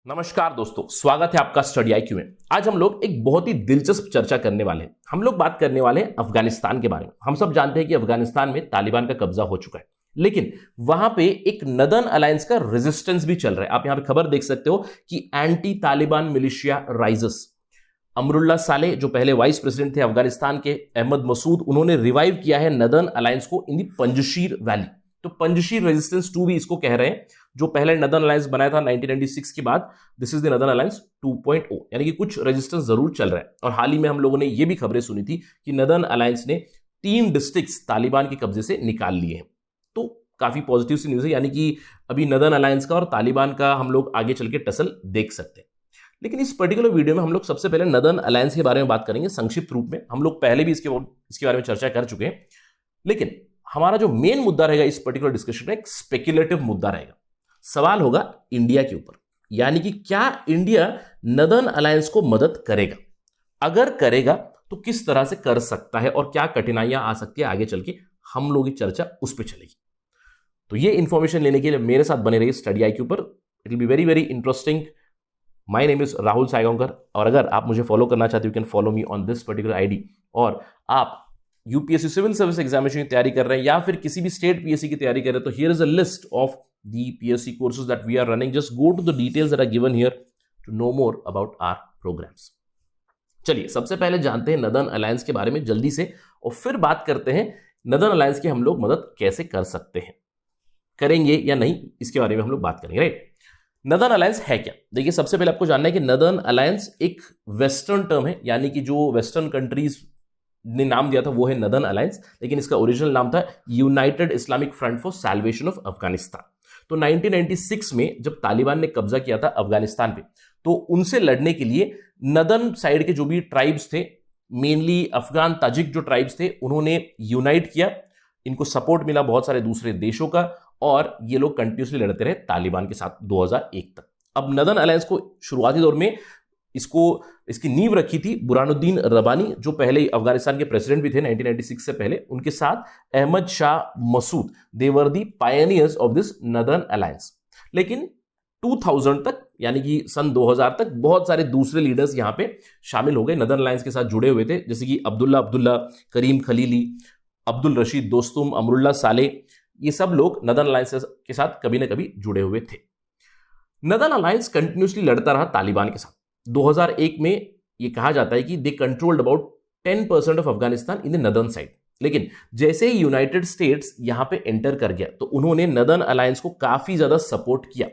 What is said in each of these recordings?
नमस्कार दोस्तों, स्वागत है आपका स्टडी IQ में। आज हम लोग एक बहुत ही दिलचस्प चर्चा करने वाले हैं। हम लोग बात करने वाले हैं अफगानिस्तान के बारे में। हम सब जानते हैं कि अफगानिस्तान में तालिबान का कब्जा हो चुका है, लेकिन वहां पे एक नदर्न अलायंस का रेजिस्टेंस भी चल रहा है। आप यहां पे खबर देख सकते हो कि anti Taliban militia rises. Amrullah साले जो पहले वाइस प्रेसिडेंट थे अफगानिस्तान के, अहमद मसूद, उन्होंने रिवाइव किया है नदर्न अलायंस को इन दी पंजशीर वैली। तो पंजशीर रेजिस्टेंस 2 भी इसको कह रहे हैं, जो पहले नदर्न अलायंस बनाया था 1996 के बाद। This is the northern alliance 2.0, यानी कि कुछ रेजिस्टेंस जरूर चल रहा है। और हाल ही में हम लोगों ने ये भी खबरें सुनी थी कि नदर्न अलायंस ने 3 डिस्ट्रिक्ट्स तालिबान के कब्जे से निकाल लिए हैं। तो काफी पॉजिटिव सी न्यूज है, यानी कि अभी नदर्न अलायंस का और तालिबान का हम लोग आगे चल के टसल देख सकते हैं। लेकिन इस पर्टिकुलर वीडियो में हम लोग सबसे पहले नदर्न अलायंस के बारे में बात करेंगे संक्षिप्त रूप में। हम लोग पहले भी इसके बारे में चर्चा कर चुके हैं, लेकिन हमारा जो मेन मुद्दा रहेगा इस पर्टिकुलर डिस्कशन में एक स्पेक्युलेटिव मुद्दा रहेगा। सवाल होगा इंडिया के ऊपर, यानी कि क्या इंडिया नदर्न अलायंस को मदद करेगा? अगर करेगा तो किस तरह से कर सकता है और क्या कठिनाइयां आ सकती है आगे चल के, हम लोग की चर्चा उस पर चलेगी। तो ये इंफॉर्मेशन लेने के लिए मेरे साथ बने रहिए स्टडी IQ पर। It will be very very interesting. My name is Rahul Saigaonkar, और अगर आप मुझे फॉलो करना चाहते हो you can follow me on this particular ID। और आप यूपीएससी सिविल सर्विस एग्जामिनेशन की तैयारी कर रहे हैं या फिर किसी भी स्टेट PSC की तैयारी कर रहे हैं, तो here is a list of the PSC courses that we are running. Just go to the details that are given here to know more about our programs. चलिए सबसे पहले जानते हैं नदर्न अलायंस के बारे में जल्दी से, और फिर बात करते हैं नदर्न अलायंस की हम लोग मदद कैसे कर सकते हैं, करेंगे या नहीं, इसके बारे में हम लोग बात करेंगे। राइट, नदर्न अलायंस है क्या? देखिए सबसे पहले आपको जानना है कि नदर्न अलायंस एक वेस्टर्न टर्म है, यानी कि जो वेस्टर्न कंट्रीज ने नाम दिया था वो है नदर्न अलायंस, लेकिन इसका ओरिजिनल नाम था United Islamic front for salvation of Afghanistan. तो 1996 में जब तालिबान ने कब्जा किया था अफगानिस्तान पे, तो उनसे लड़ने के लिए नदर्न साइड के जो भी ट्राइब्स थे, मेनली अफगान ताजिक जो ट्राइब्स थे, उन्होंने यूनाइट किया। इनको सपोर्ट मिला बहुत सारे दूसरे देशों का, और ये लोग कंटिन्यूसली लड़ते रहे तालिबान के साथ 2001 तक। अब नदर्न अलायंस को शुरुआती दौर में इसकी नींव रखी थी बुरहानुद्दीन रब्बानी, जो पहले अफगानिस्तान के प्रेसिडेंट भी थे 1996 से पहले। उनके साथ Ahmad Shah Masood, they were the pioneers of this northern alliance. लेकिन 2000 तक, यानी कि सन 2000 तक, बहुत सारे दूसरे लीडर्स यहां पे शामिल हो गए, नदर्न अलायंस के साथ जुड़े हुए थे, जैसे कि अब्दुल्ला, करीम खलीली, अब्दुल रशीद दोस्तुम, अमरुल्ला साले। ये सब लोग नदर्न अलायंस के साथ कभी ना कभी जुड़े हुए थे। नदर्न अलायंस कंटिन्यूसली लड़ता रहा तालिबान के साथ। 2001 में यह कहा जाता है कि they controlled about 10% of Afghanistan in the northern side. लेकिन जैसे ही यूनाइटेड स्टेट्स यहां पे एंटर कर गया, तो उन्होंने नदर्न अलायंस को काफी ज्यादा सपोर्ट किया,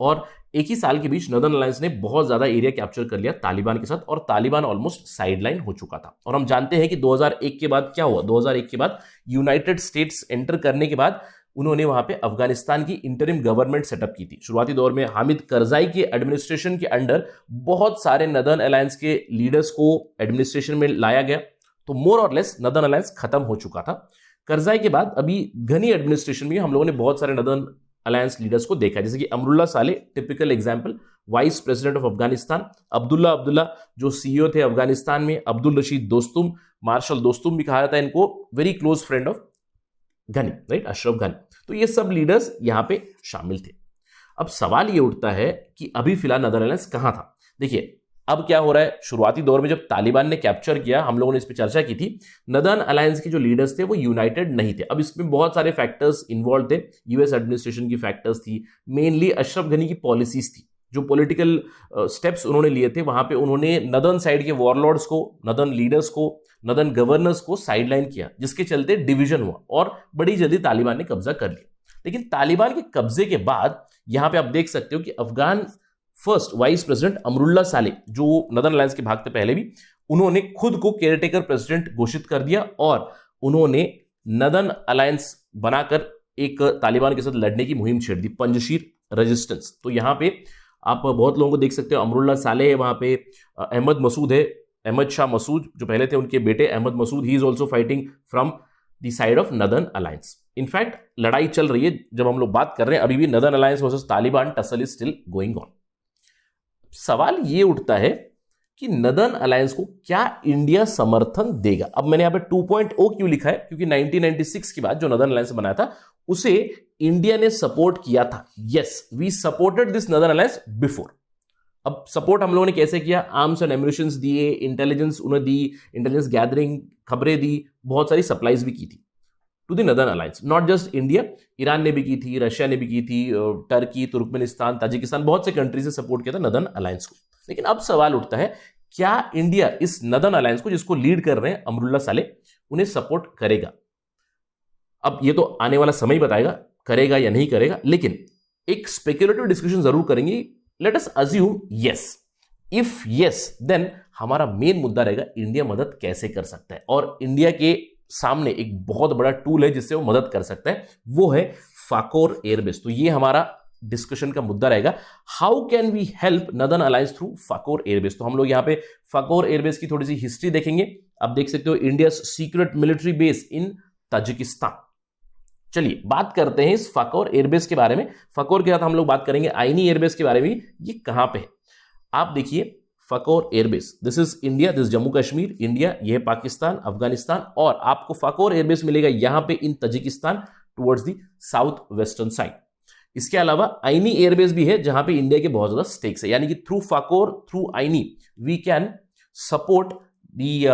और एक ही साल के बीच नदर्न अलायंस ने बहुत ज्यादा एरिया कैप्चर कर लिया तालिबान के साथ, और तालिबान ऑलमोस्ट साइडलाइन हो चुका था। और हम जानते हैं कि 2001 के बाद क्या हुआ। 2001 के बाद यूनाइटेड स्टेट्स एंटर करने के बाद उन्होंने वहां पे अफगानिस्तान की इंटरिम गवर्नमेंट सेटअप की थी। शुरुआती दौर में हामिद करजाई के एडमिनिस्ट्रेशन के अंडर बहुत सारे नदर्न अलायंस के लीडर्स को एडमिनिस्ट्रेशन में लाया गया, तो मोर और लेस नदर्न अलायंस खत्म हो चुका था। करजाई के बाद अभी घनी एडमिनिस्ट्रेशन में हम लोगों ने बहुत सारे नदर्न अलायंस लीडर्स को देखा, जैसे कि अमरुल्ला साले, typical example, vice president of Afghanistan, Abdullah जो CEO थे अफगानिस्तान में, अब्दुल रशीद दोस्तुम, मार्शल दोस्तुम भी कहा जाता है इनको, वेरी क्लोज फ्रेंड ऑफ घनी, राइट, अशरफ घनी। तो ये सब लीडर्स यहां पे शामिल थे। अब सवाल ये उठता है कि अभी फिलहाल नदर्न अलायंस कहां था? देखिए अब क्या हो रहा है, शुरुआती दौर में जब तालिबान ने कैप्चर किया, हम लोगों ने इस पर चर्चा की थी, नदर्न अलायंस के जो लीडर्स थे वो यूनाइटेड नहीं थे। अब इसमें बहुत सारे फैक्टर्स इन्वॉल्व थे। यूएस एडमिनिस्ट्रेशन की फैक्टर्स थी, मेनली अशरफ घनी की पॉलिसीज थी, जो पॉलिटिकल स्टेप्स उन्होंने लिए थे। वहां पे उन्होंने नदर्न साइड के वॉरलॉर्ड्स को, नदर्न लीडर्स को, नदर्न गवर्नर्स को साइडलाइन किया, जिसके चलते डिवीजन हुआ और बड़ी जल्दी तालिबान ने कब्जा कर लिया। लेकिन तालिबान के कब्जे के बाद यहां पे आप देख सकते हो कि Afghan first vice president Amrullah साले, जो नदर्न अलायंस के भाग थे पहले भी, उन्होंने खुद को केयरटेकर प्रेसिडेंट घोषित कर दिया, और उन्होंने नदर्न अलायंस बनाकर एक तालिबान के साथ लड़ने की मुहिम छेड़ दी, पंजशीर रेजिस्टेंस। तो यहां पे आप बहुत लोगों को देख सकते हो, अमरुल्ला साले है, वहां पे अहमद मसूद है, अहमद शाह मसूद जो पहले थे, उनके बेटे Ahmad Massoud, he is also fighting from the side of northern alliance. In fact लड़ाई चल रही है, जब हम लोग बात कर रहे हैं अभी भी northern alliance versus Taliban, tussle is still going on. सवाल ये उठता है कि नदर्न अलायंस को क्या इंडिया समर्थन देगा? अब मैंने यहां पे 2.0 क्यों लिखा है? क्योंकि 1996 के बाद जो नदर्न अलायंस बनाया था उसे इंडिया ने सपोर्ट किया था। Yes, we supported this northern alliance before. अब सपोर्ट हम लोगों ने कैसे किया, आर्म्स एंड एम्यूनिशंस दिए, इंटेलिजेंस उन्हें दी, इंटेलिजेंस गैदरिंग, खबरें दी, बहुत सारी सप्लाईज भी की थी to the northern alliance. Not just India, Iran ने भी की थी, रशिया ने भी की थी, टर्की, तुर्कमेनिस्तान, ताजिकिस्तान, बहुत से कंट्रीज ने सपोर्ट किया था नदर्न अलायंस को। लेकिन अब सवाल उठता है, क्या इंडिया इस नदर्न अलायंस को, जिसको लीड कर रहे हैं अमरुल्ला साले, उन्हें सपोर्ट करेगा? अब ये तो आने वाला समय बताएगा करेगा या नहीं करेगा, लेकिन एक स्पेक्युलेटिव डिस्कशन जरूर करेंगे। Let us assume yes, if yes then हमारा मेन मुद्दा रहेगा इंडिया मदद कैसे कर सकता है, और इंडिया के सामने एक बहुत बड़ा टूल है जिससे वो मदद कर सकता है, वो है फाकोर एयरबेस। तो ये हमारा डिस्कशन का मुद्दा रहेगा, how can we help northern alliance through Farkhor airbase. तो हम लोग यहां पे फाकोर एयरबेस की थोड़ी सी हिस्ट्री देखेंगे। आप देख सकते हो India secret military base in Tajikistan. चलिए बात करते हैं इस फाकोर एयरबेस के बारे में। फाकोर के साथ हम लोग बात करेंगे आईनी एयरबेस के बारे में, ये कहां पे है। आप देखिए Farkhor airbase, this is India, this Jammu Kashmir, India, यह पाकिस्तान, अफगानिस्तान, और आपको फाकोर एयरबेस मिलेगा यहां पे in Tajikistan towards the south western side. इसके अलावा आईनी एयरबेस भी है जहां पे इंडिया के बहुत ज्यादा स्टेक्स है, यानी कि through Farkhor, through Ayni we can support the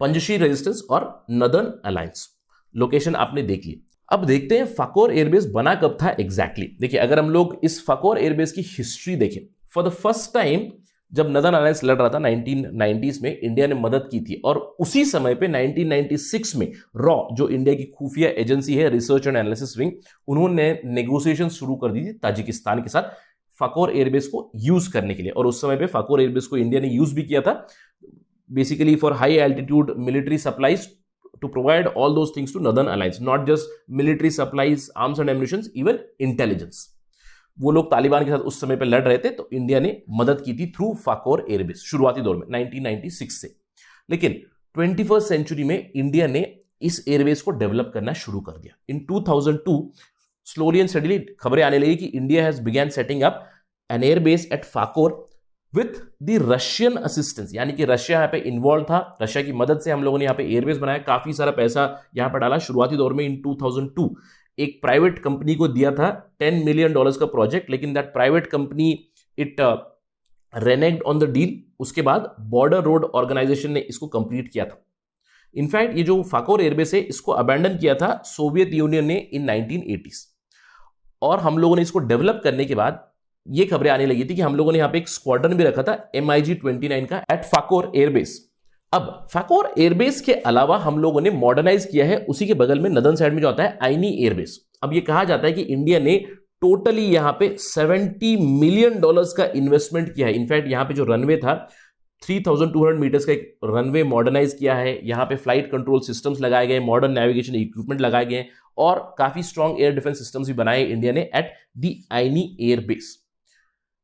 Panjshir resistance और नदर्न अलायंस। लोकेशन आपने देख ली। अब देखते हैं फाकोर एयरबेस बना कब था एग्जैक्टली। देखिए अगर हम लोग इस फाकोर एयरबेस की हिस्ट्री देखें, फॉर द फर्स्ट टाइम जब नदर्न अलायंस लड़ रहा था 1990s में, इंडिया ने मदद की थी, और उसी समय पे 1996 में रॉ, जो इंडिया की खुफिया एजेंसी है, रिसर्च एंड एनालिसिस विंग, उन्होंने नेगोशिएशन शुरू कर दी थी ताजिकिस्तान के साथ फाकोर एयरबेस को यूज करने के लिए। और उस समय पे फाकोर एयरबेस को इंडिया ने यूज भी किया था basically for high altitude military supplies to provide all those things to Northern Alliance, not just military supplies, arms and ammunition, even intelligence। वो लोग तालिबान के साथ उस समय पे लड़ रहे थे, तो इंडिया ने मदद की थी थ्रू फाकोर एयरबेस शुरुआती दौर में 1996 से। लेकिन 21st सेंचुरी में इंडिया ने इस एयरबेस को डेवलप करना शुरू कर दिया। इन 2002 स्लोली एंड स्टडीली खबरें आने लगी कि India has begun setting up an airbase at Farkhor with the Russian assistance, यानी कि रशिया यहाँ पे इन्वॉल्व था, रशिया की मदद से हम लोगों ने यहाँ पे एयरबेस बनाया, काफी सारा पैसा यहाँ पर डाला शुरुआती दौर में। इन 2002 एक प्राइवेट कंपनी को दिया था $10 मिलियन का प्रोजेक्ट, लेकिन that private company it reneged on the deal. उसके बाद बॉर्डर रोड ऑर्गेनाइजेशन ने इसको कंप्लीट किया था। इनफैक्ट ये जो फाकोर एयरबेस है इसको अबैंडन किया था सोवियत यूनियन ने इन 1980s, और हम लोगों ने इसको डेवलप करने के बाद ये खबरें आने लगी थी कि हम लोगों ने यहां पे एक स्क्वाड्रन भी रखा था MiG-29 का एट फाकोर एयरबेस। अब फाकोर एयरबेस के अलावा हम लोगों ने मॉडर्नाइज किया है उसी के बगल में नदर्न साइड में जो आता है आईनी एयरबेस। अब ये कहा जाता है कि इंडिया ने टोटली यहां पे $70 मिलियन का इन्वेस्टमेंट किया है। इनफैक्ट यहां पे जो रनवे था 3200 मीटर्स का एक रनवे मॉडर्नाइज किया है, यहां पे फ्लाइट कंट्रोल सिस्टम्स लगाए गए, मॉडर्न नेविगेशन इक्विपमेंट लगाए गए, और काफी स्ट्रॉन्ग एयर डिफेंस सिस्टम्स भी बनाए इंडिया ने एट द आईनी एयरबेस।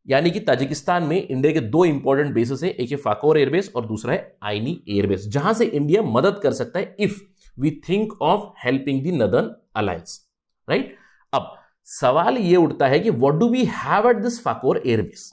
यानी कि ताजिकिस्तान में इंडिया के दो इंपॉर्टेंट बेसेस है, एक है फाकोर एयरबेस और दूसरा है आईनी एयरबेस, जहां से इंडिया मदद कर सकता है if we think of helping the northern alliance, right. अब सवाल ये उठता है कि what do we have at this Farkhor airbase.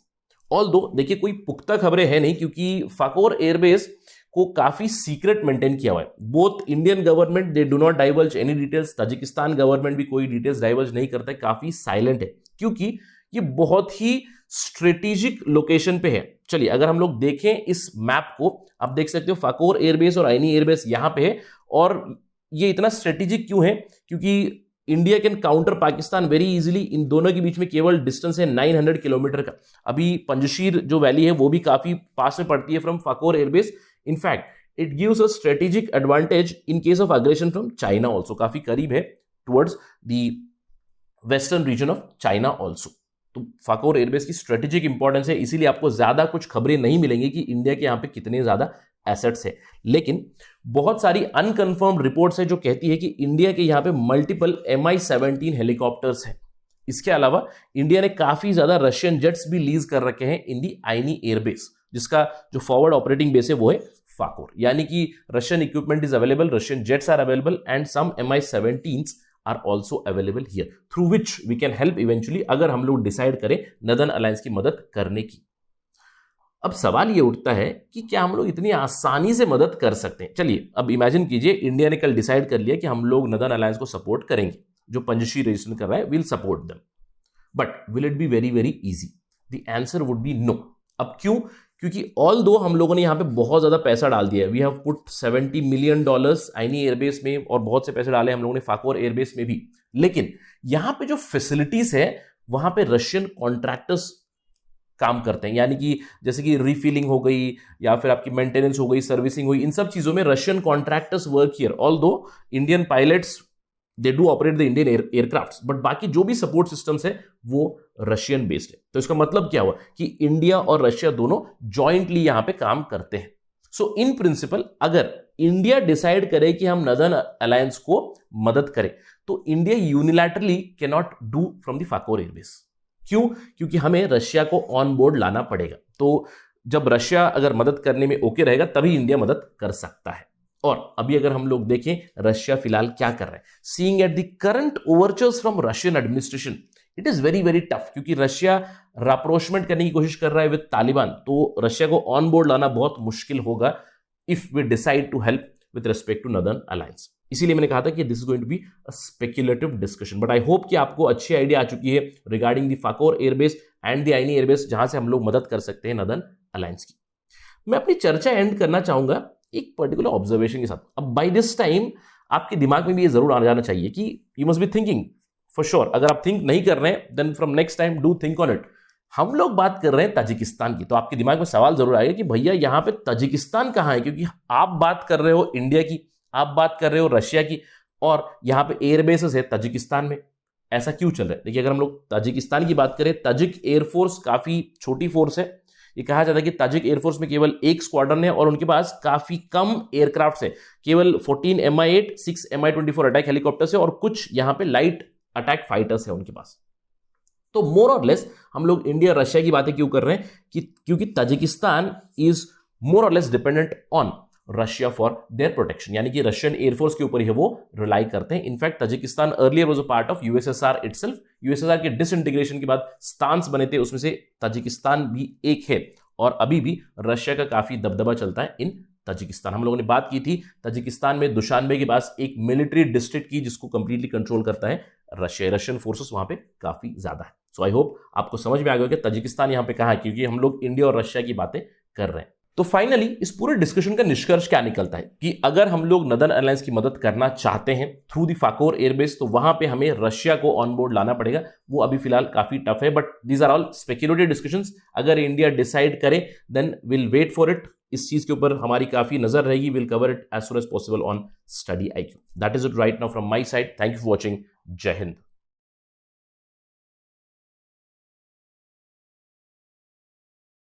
Although देखिए कोई पुख्ता खबरें हैं नहीं, क्योंकि फाकोर एयरबेस को काफी सीक्रेट मेंटेन किया हुआ है। Both Indian government they do not diverge any details, Tajikistan government भी कोई डिटेल्स डाइवर्ज नहीं करता है, काफी साइलेंट है, क्योंकि ये बहुत ही स्ट्रेटेजिक लोकेशन पे है। चलिए अगर हम लोग देखें इस मैप को, आप देख सकते हो फाकोर एयरबेस और आईनी एयरबेस यहां पे है। और ये इतना स्ट्रेटेजिक क्यों है, क्योंकि India can counter Pakistan very easily. इन दोनों के बीच में केवल डिस्टेंस है 900 किलोमीटर का। अभी पंजशीर जो वैली है वो भी काफी पास में पड़ती है from Farkhor airbase. In fact it gives a strategic advantage in case of aggression from China also, काफी करीब है towards the western region of China also. तो फाकोर एयरबेस की स्ट्रेटेजिक इंपॉर्टेंस है, इसीलिए आपको ज्यादा कुछ खबरें नहीं मिलेंगी कि इंडिया के यहां पे कितने ज्यादा एसेट्स है। लेकिन बहुत सारी अनकंफर्म्ड रिपोर्ट्स है जो कहती है कि इंडिया के यहां पे मल्टीपल MI-17 हेलीकॉप्टर्स हैं। इसके अलावा इंडिया ने काफी ज्यादा रशियन जेट्स भी लीज कर रखे हैं इन दी आईनी एयरबेस, जिसका जो फॉरवर्ड ऑपरेटिंग बेस है वो है फाकोर। यानी कि Russian equipment is available, Russian jets are available, and some MI-17s are also available here through which we can help eventually, अगर हम लोग डिसाइड करें नदर्न अलायंस की मदद करने की। अब सवाल ये उठता है कि क्या हम लोग इतनी आसानी से मदद कर सकते हैं। चलिए अब इमेजिन कीजिए इंडिया ने कल डिसाइड कर लिया कि हम लोग नदर्न अलायंस को सपोर्ट करेंगे, जो पंजशीर रजिस्ट्रेशन कर रहा है, will support them, but will it be very very easy. The answer would be no. अब क्यों? क्योंकि ऑल दो हम लोगों ने यहां पे बहुत ज्यादा पैसा डाल दिया है, वी हैव पुट $70 मिलियन आईनी एयरबेस में, और बहुत से पैसे डाले हम लोगों ने फाकोर एयरबेस में भी, लेकिन यहां पे जो फैसिलिटीज है वहां पे रशियन कॉन्ट्रैक्टर्स काम करते हैं। यानी कि जैसे कि रिफिलिंग हो गई या फिर आपकी मेंटेनेंस हो गई, सर्विसिंग हुई, इन सब चीजों में Russian contractors work here, although Indian pilots they do operate the Indian aircraft, but बाकी जो भी सपोर्ट सिस्टम्स है वो रशियन बेस्ड है। तो इसका मतलब क्या हुआ कि इंडिया और रशिया दोनों जॉइंटली यहां पे काम करते हैं। सो इन प्रिंसिपल अगर इंडिया डिसाइड करे कि हम नदर्न अलायंस को मदद करें, तो India unilaterally can not do from the Farkhor airbase. क्यों? क्योंकि हमें रशिया को ऑन बोर्ड लाना पड़ेगा। तो जब रशिया अगर मदद करने में ओके रहेगा तभी इंडिया मदद कर सकता है। और अभी अगर हम लोग देखें रशिया फिलहाल क्या कर रहा है, seeing at the current overtures from Russian administration, it is very very tough, क्योंकि रशिया राप्रोचमेंट करने की कोशिश कर रहा है विद तालिबान, तो रशिया को ऑन बोर्ड लाना बहुत मुश्किल होगा if we decide to help with respect to northern alliance. इसीलिए मैंने कहा था कि this is going to be a speculative discussion, but I hope कि आपको अच्छी आइडिया आ चुकी है regarding the Farkhor airbase and the Ayni airbase, जहां से हम लोग मदद कर सकते हैं नदर्न अलायंस की। मैं अपनी चर्चा एंड करना चाहूंगा एक पर्टिकुलर ऑब्जर्वेशन के साथ। अब बाय दिस टाइम आपके दिमाग में भी ये जरूर आ जाना चाहिए कि you must be thinking for sure, अगर आप थिंक नहीं कर रहे हैं then from next time do think on it. हम लोग बात कर रहे हैं ताजिकिस्तान की, तो आपके दिमाग में सवाल जरूर आएगा कि भैया यहां पे ताजिकिस्तान कहां है, क्योंकि आप बात कर रहे हो इंडिया की, आप बात कर रहे हो रशिया की, और यहां पे एयरबेसेस है ताजिकिस्तान में, ऐसा क्यों चल रहा है? देखिए, अगर हम लोग ताजिकिस्तान की बात करें, ताजिक एयरफोर्स काफी छोटी फोर्स है। ये कहा जाता है कि ताजिक एयरफोर्स में केवल एक स्क्वाड्रन है और उनके पास काफी कम एयरक्राफ्ट है, केवल 14 Mi-8, 6 Mi-24 अटैक हेलीकॉप्टर्स है और कुछ यहां पे लाइट अटैक फाइटर्स है उनके पास। तो मोर और लेस हम लोग इंडिया रशिया की बातें क्यों कर रहे हैं कि क्योंकि ताजिकिस्तान इज मोर और less dependent on Russia for their protection, यानी कि रशियन एयरफोर्स के ऊपर ही वो रिलाई करते हैं। In fact Tajikistan earlier was a part of USSR itself. USSR के डिसइंटीग्रेशन के बाद स्टांस बने थे, उसमें से ताजिकिस्तान भी एक है, और अभी भी रशिया का काफी दबदबा चलता है इन ताजिकिस्तान। हम लोगों ने बात की थी ताजिकिस्तान में दुशानबे के पास एक मिलिट्री डिस्ट्रिक्ट की, जिसको कंप्लीटली कंट्रोल करता है रशिया। रशियन फोर्सेस वहां पे काफी ज्यादा है। सो आई होप आपको समझ में आ गया कि ताजिकिस्तान यहां पे कहां है, क्योंकि हम लोग इंडिया और रशिया की बातें कर रहे हैं। तो फाइनली इस पूरे डिस्कशन का निष्कर्ष क्या निकलता है कि अगर हम लोग नदर्न अलायंस की मदद करना चाहते हैं थ्रू द फाकोर एयरबेस, तो वहां पे हमें रशिया को ऑन बोर्ड लाना पड़ेगा। वो अभी फिलहाल काफी टफ है, but these are all speculative discussions. अगर इंडिया डिसाइड करे then will wait for it. इस चीज के ऊपर हमारी काफी नजर रहेगी। Will cover it as soon as possible on study IQ। That is it right now from my side. Thank you for watching. जय हिंद।